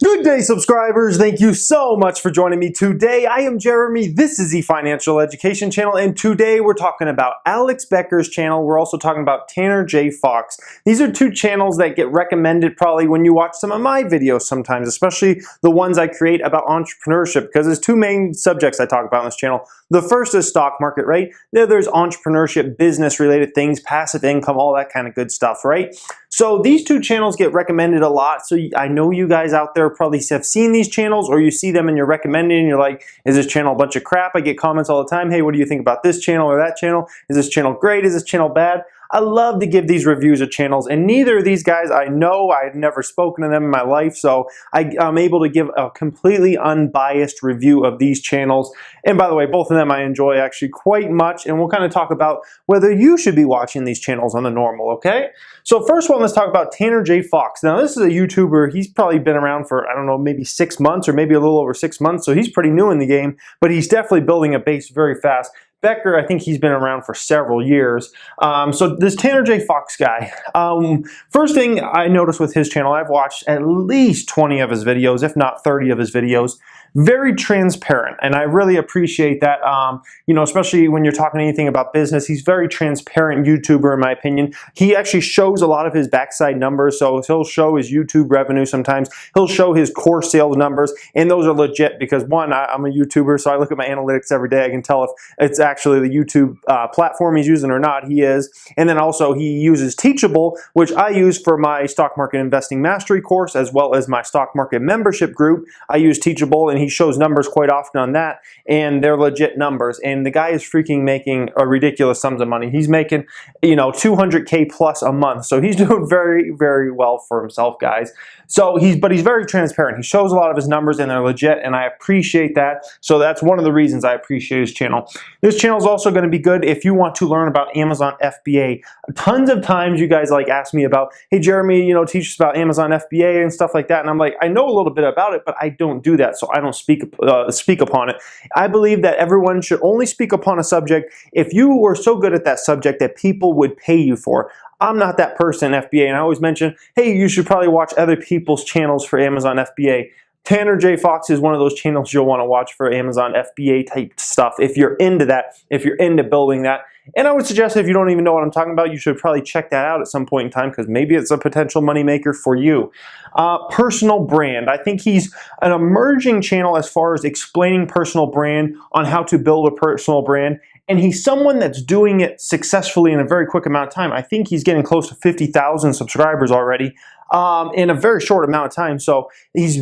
Good day, subscribers. Thank you so much for joining me today. I am Jeremy. This is the Financial Education Channel, and today we're talking about Alex Becker's channel. We're also talking about Tanner J. Fox. These are two channels that get recommended probably when you watch some of my videos sometimes, especially the ones I create about entrepreneurship, because there's two main subjects I talk about on this channel. The first is stock market, right? There's entrepreneurship, business-related things, passive income, all that kind of good stuff, right? So these two channels get recommended a lot, so I know you guys out there probably have seen these channels, or you see them and you're recommending and you're like, is this channel a bunch of crap? I get comments all the time, hey, what do you think about this channel or that channel? Is this channel great? Is this channel bad? I love to give these reviews of channels, and neither of these guys I know. I've never spoken to them in my life, so I'm able to give a completely unbiased review of these channels. And by the way, both of them I enjoy actually quite much, and we'll kind of talk about whether you should be watching these channels on the normal, okay? So first one, let's talk about Tanner J. Fox. Now this is a YouTuber. He's probably been around for, I don't know, maybe 6 months or maybe a little over 6 months, so he's pretty new in the game, but he's definitely building a base very fast. Becker, I think he's been around for several years. So this Tanner J. Fox guy, first thing I noticed with his channel, I've watched at least 20 of his videos, if not 30 of his videos. Very transparent, and I really appreciate that, you know, especially when you're talking anything about business. He's very transparent YouTuber in my opinion. He actually shows a lot of his backside numbers, so he'll show his YouTube revenue sometimes. He'll show his course sales numbers, and those are legit because one, I'm a YouTuber, so I look at my analytics every day. I can tell if it's actually the YouTube platform he's using or not. He is. And then also he uses Teachable, which I use for my stock market investing mastery course as well as my stock market membership group. I use Teachable, and he shows numbers quite often on that, and they're legit numbers. And the guy is freaking making a ridiculous sums of money. He's making, you know, 200K plus a month. So he's doing very, very well for himself, guys. So but he's very transparent. He shows a lot of his numbers and they're legit, and I appreciate that. So that's one of the reasons I appreciate his channel. This channel is also going to be good if you want to learn about Amazon FBA. Tons of times you guys like ask me about, hey Jeremy, you know, teach us about Amazon FBA and stuff like that. And I'm like, I know a little bit about it, but I don't do that. So I don't speak upon it. I believe that everyone should only speak upon a subject if you were so good at that subject that people would pay you for. I'm not that person, FBA, and I always mention, hey, you should probably watch other people's channels for Amazon FBA. Tanner J. Fox is one of those channels you'll want to watch for Amazon FBA type stuff if you're into that, if you're into building that. And I would suggest if you don't even know what I'm talking about, you should probably check that out at some point in time because maybe it's a potential moneymaker for you. Personal brand. I think he's an emerging channel as far as explaining personal brand, on how to build a personal brand. And he's someone that's doing it successfully in a very quick amount of time. I think he's getting close to 50,000 subscribers already in a very short amount of time. So he's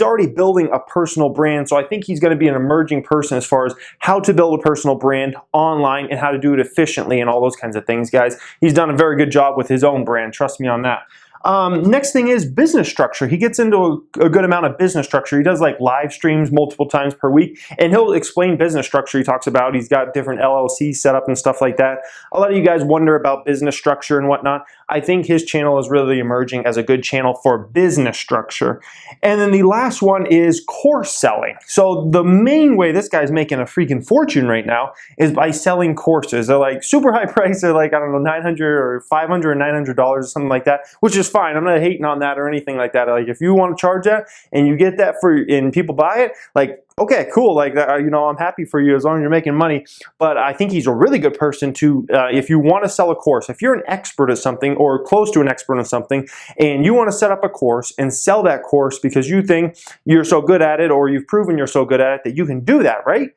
already building a personal brand. So I think he's going to be an emerging person as far as how to build a personal brand online and how to do it efficiently and all those kinds of things, guys. He's done a very good job with his own brand. Trust me on that. Next thing is business structure. He gets into a good amount of business structure. He does like live streams multiple times per week, and he'll explain business structure. He talks about he's got different LLCs set up and stuff like that. A lot of you guys wonder about business structure and whatnot. I think his channel is really emerging as a good channel for business structure. And then the last one is course selling. So the main way this guy's making a freaking fortune right now is by selling courses. They're like super high price. They're like, I don't know, $900 or $500 or $900 or something like that, which is fine. I'm not hating on that or anything like that. Like if you want to charge that and you get that and people buy it, like, okay, cool. Like, you know, I'm happy for you as long as you're making money. But I think he's a really good person to, if you want to sell a course, if you're an expert at something or close to an expert at something, and you want to set up a course and sell that course because you think you're so good at it, or you've proven you're so good at it that you can do that, right?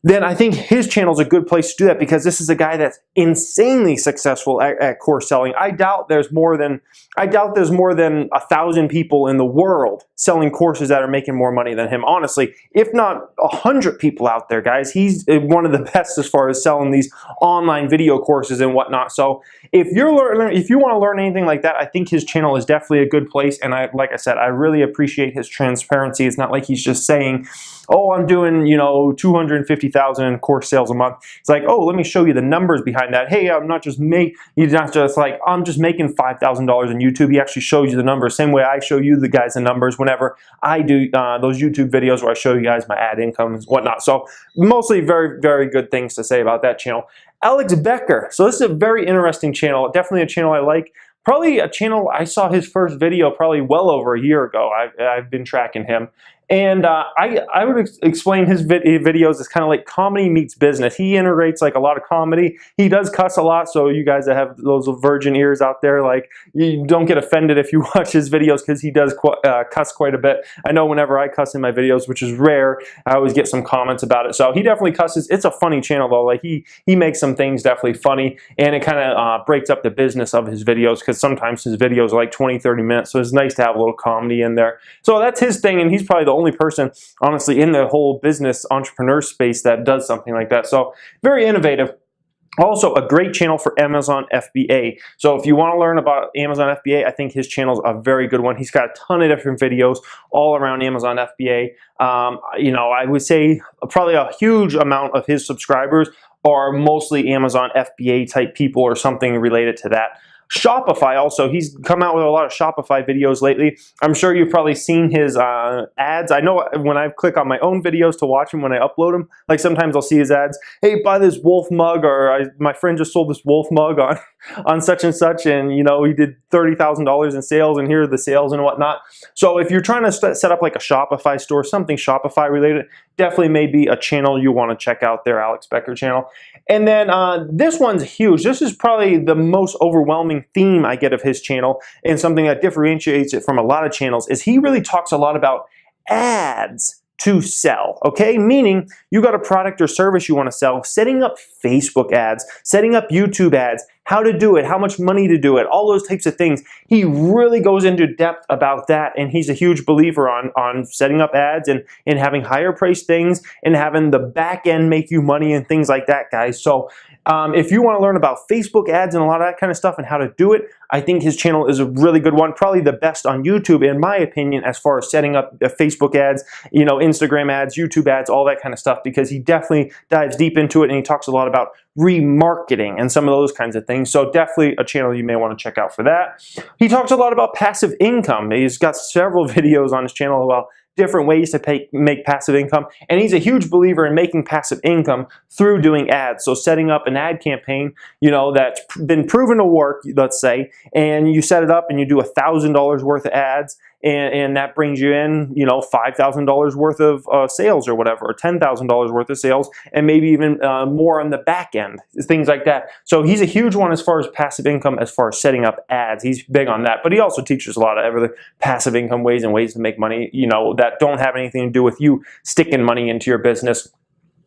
Then I think his channel is a good place to do that because this is a guy that's insanely successful at course selling. I doubt there's more than 1,000 people in the world selling courses that are making more money than him. Honestly, if not 100 people out there, guys. He's one of the best as far as selling these online video courses and whatnot. So if you want to learn anything like that, I think his channel is definitely a good place. And like I said, I really appreciate his transparency. It's not like he's just saying, oh, I'm doing, you know, 250,000 in course sales a month. It's like, oh, let me show you the numbers behind that. Hey, he's not just like, I'm just making $5,000 in YouTube. He actually shows you the numbers. Same way I show you the guys the numbers whenever I do those YouTube videos where I show you guys my ad income and whatnot. So mostly very, very good things to say about that channel. Alex Becker. So this is a very interesting channel. Definitely a channel I like. probably a channel, I saw his first video probably well over a year ago. I've been tracking him. And I would explain his videos as kind of like comedy meets business. He integrates like a lot of comedy. He does cuss a lot, so you guys that have those virgin ears out there, like, you don't get offended if you watch his videos, because he does cuss quite a bit. I know whenever I cuss in my videos, which is rare, I always get some comments about it. So he definitely cusses. It's a funny channel though. Like he makes some things definitely funny, and it kind of breaks up the business of his videos, because sometimes his videos are like 20-30 minutes. So it's nice to have a little comedy in there. So that's his thing, and he's probably the only person honestly in the whole business entrepreneur space that does something like that. So very innovative. Also a great channel for Amazon FBA. So if you want to learn about Amazon FBA, I think his channel is a very good one. He's got a ton of different videos all around Amazon FBA. You know, I would say probably a huge amount of his subscribers are mostly Amazon FBA type people or something related to that. Shopify also, he's come out with a lot of Shopify videos lately. I'm sure you've probably seen his ads. I know when I click on my own videos to watch them when I upload them, like sometimes I'll see his ads, hey, buy this wolf mug, or my friend just sold this wolf mug on such and such, and you know, he did $30,000 in sales, and here are the sales and whatnot. So if you're trying to set up like a Shopify store, something Shopify related, definitely may be a channel you want to check out there, Alex Becker channel. And then this one's huge. This is probably the most overwhelming theme I get of his channel, and something that differentiates it from a lot of channels is he really talks a lot about ads to sell, okay? Meaning you got a product or service you want to sell, setting up Facebook ads, setting up YouTube ads, how to do it, how much money to do it, all those types of things. He really goes into depth about that, and he's a huge believer on setting up ads and having higher priced things and having the back end make you money and things like that, guys. So if you want to learn about Facebook ads and a lot of that kind of stuff and how to do it, I think his channel is a really good one, probably the best on YouTube in my opinion, as far as setting up Facebook ads, you know, Instagram ads, YouTube ads, all that kind of stuff, because he definitely dives deep into it, and he talks a lot about remarketing and some of those kinds of things. So definitely a channel you may want to check out for that. He talks a lot about passive income. He's got several videos on his channel about different ways to make passive income, and he's a huge believer in making passive income through doing ads. So setting up an ad campaign, you know, that's been proven to work, let's say, and you set it up and you do $1,000 worth of ads, and that brings you in, you know, $5,000 worth of sales or whatever, or $10,000 worth of sales, and maybe even more on the back end, things like that. So he's a huge one as far as passive income, as far as setting up ads. He's big on that, but he also teaches a lot of other passive income ways and ways to make money, you know, that don't have anything to do with you sticking money into your business.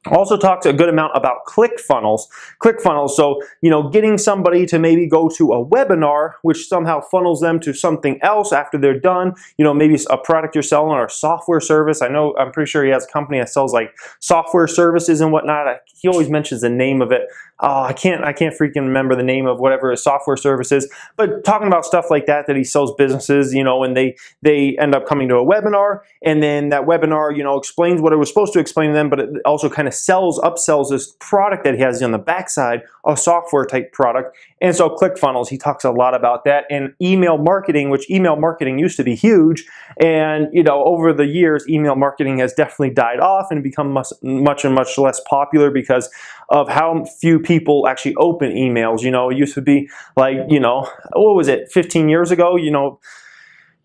Also talks a good amount about ClickFunnels. ClickFunnels, so, you know, getting somebody to maybe go to a webinar, which somehow funnels them to something else after they're done. You know, maybe a product you're selling or a software service. I'm pretty sure he has a company that sells like software services and whatnot. He always mentions the name of it. Oh, I can't freaking remember the name of whatever his software service is. But talking about stuff like that he sells businesses, you know, and they end up coming to a webinar, and then that webinar, you know, explains what it was supposed to explain to them, but it also kind of upsells this product that he has on the backside, a software type product. And so ClickFunnels, he talks a lot about that, and email marketing, which email marketing used to be huge, and you know, over the years, email marketing has definitely died off and become much less popular because of how few people actually open emails. You know, it used to be like, you know, what was it, 15 years ago, you know,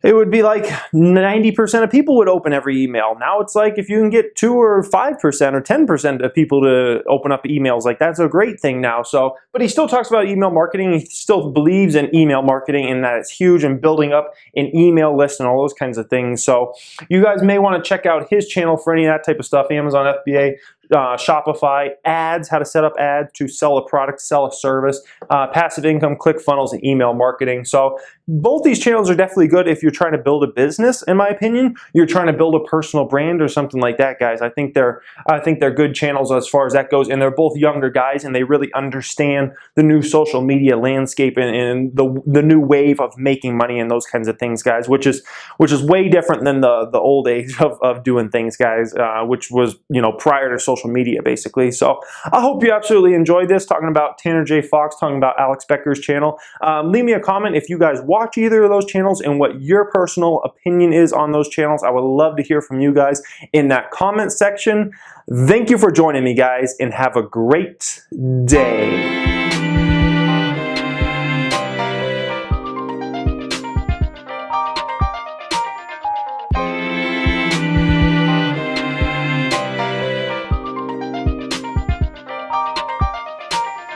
it would be like 90% of people would open every email. Now it's like if you can get 2 or 5% or 10% of people to open up emails, like that's a great thing now. So, but he still talks about email marketing. He still believes in email marketing and that it's huge, and building up an email list and all those kinds of things. So you guys may want to check out his channel for any of that type of stuff. Amazon FBA, Shopify, ads, how to set up ads to sell a product, sell a service, passive income, ClickFunnels, and email marketing. So both these channels are definitely good if you're trying to build a business, in my opinion. You're trying to build a personal brand or something like that, guys. I think they're good channels as far as that goes, and they're both younger guys, and they really understand the new social media landscape and the new wave of making money and those kinds of things, guys, which is way different than the old age of doing things, guys, which was, you know, prior to social media, basically. So I hope you absolutely enjoyed this, talking about Tanner J. Fox, talking about Alex Becker's channel. Leave me a comment if you guys watch either of those channels and what your personal opinion is on those channels. I would love to hear from you guys in that comment section. Thank you for joining me, guys, and have a great day.